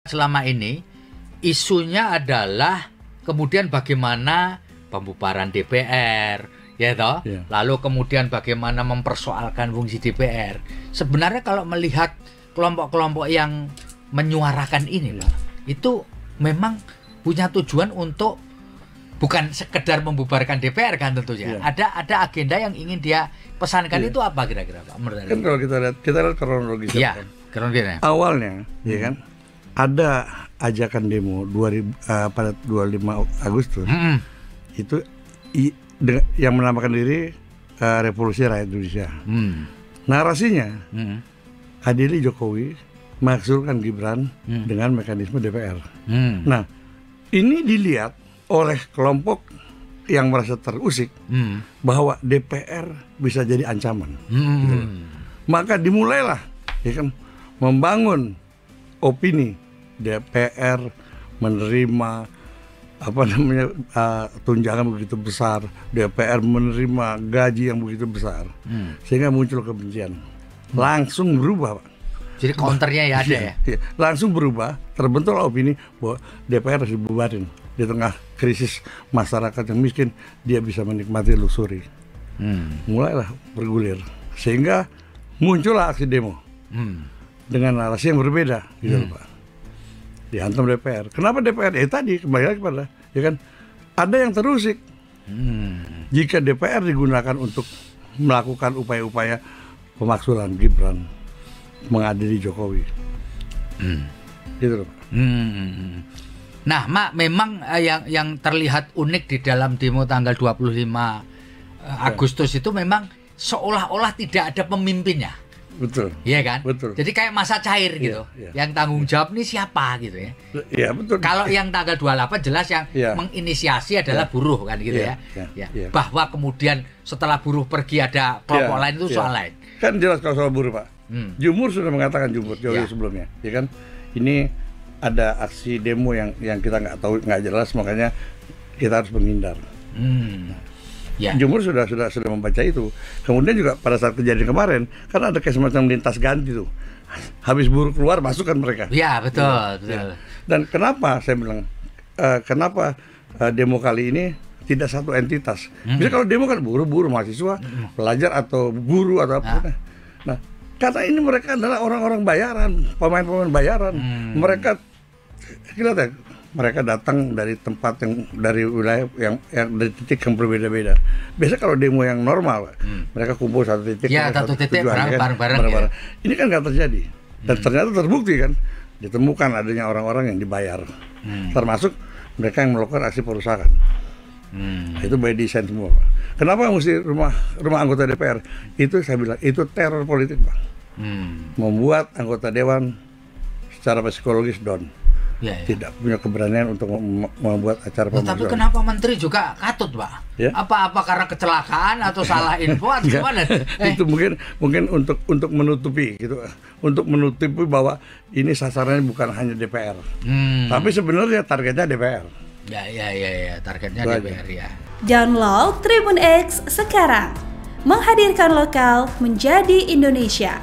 selama ini isunya adalah kemudian bagaimana pembubaran DPR, ya toh? Yeah. Lalu kemudian bagaimana mempersoalkan fungsi DPR. Sebenarnya kalau melihat kelompok-kelompok yang menyuarakan ini, Pak, itu memang punya tujuan untuk bukan sekedar membubarkan DPR kan tentunya. Yeah. Ada agenda yang ingin dia pesankan. Itu apa kira-kira, Pak? Kan kalau kita lihat kronologisnya. Iya, kronologisnya. Awalnya, ya kan, ada ajakan demo pada 25 Agustus. Itu yang menamakan diri Revolusi Rakyat Indonesia. Narasinya, adili Jokowi mengusulkan Gibran dengan mekanisme DPR. Nah, ini dilihat oleh kelompok yang merasa terusik bahwa DPR bisa jadi ancaman. Gitu. Maka dimulailah, ya kan, membangun opini DPR menerima tunjangan begitu besar, DPR menerima gaji yang begitu besar, sehingga muncul kebencian. Langsung berubah, Pak. Jadi counternya ya ada ya? Langsung berubah, terbentuklah opini bahwa DPR harus dibubarin. Di tengah krisis masyarakat yang miskin, dia bisa menikmati luxury. Mulailah bergulir, sehingga muncullah aksi demo dengan narasi yang berbeda, gitu Pak. Dihantam DPR. Kenapa DPR? Tadi kembali lagi pada, ya kan, ada yang terusik. Jika DPR digunakan untuk melakukan upaya-upaya pemaksulan Gibran mengadili Jokowi, gitu Pak. Nah, Mak, memang yang terlihat unik di dalam demo tanggal 25 Agustus itu memang seolah-olah tidak ada pemimpinnya. Betul. Iya kan? Betul. Jadi kayak masa cair gitu. Yang tanggung jawab ini siapa gitu ya. Iya, betul. Kalau yang tanggal 28 jelas yang menginisiasi adalah buruh kan gitu ya. Bahwa kemudian setelah buruh pergi ada kelompok lain itu soal lain. Kan jelas kalau soal buruh, Pak. Jumur sudah mengatakan jauh sebelumnya, ya kan? Ini ada aksi demo yang kita nggak tahu, nggak jelas, makanya kita harus menghindar. Jumur sudah membaca itu. Kemudian juga pada saat kejadian kemarin kan ada kayak semacam lintas ganti tuh. Habis buruh keluar, masukkan mereka. Iya, betul. Dan kenapa saya bilang kenapa demo kali ini tidak satu entitas? Bisa kalau demo kan buruh mahasiswa, pelajar atau guru atau apa. Nah, karena ini mereka adalah orang-orang bayaran, pemain-pemain bayaran. Mereka datang dari tempat yang dari wilayah yang dari titik yang berbeda-beda. Biasa kalau demo yang normal, mereka kumpul satu titik, satu titik bareng-bareng. Ya. Ini kan nggak terjadi. Dan ternyata terbukti kan, ditemukan adanya orang-orang yang dibayar, termasuk mereka yang melakukan aksi perusakan. Itu by design semua, Pak. Kenapa mesti rumah anggota DPR? Itu saya bilang itu teror politik, Pak. Membuat anggota dewan secara psikologis down. Tidak punya keberanian untuk membuat acara pemaksulan. Tapi kenapa menteri juga katut, Pak? Apa karena kecelakaan atau salah info atau gimana? Itu mungkin untuk menutupi gitu, untuk menutupi bahwa ini sasarannya bukan hanya DPR, tapi sebenarnya targetnya DPR. Ya, targetnya DPR ya. Download Tribun X sekarang, menghadirkan lokal menjadi Indonesia.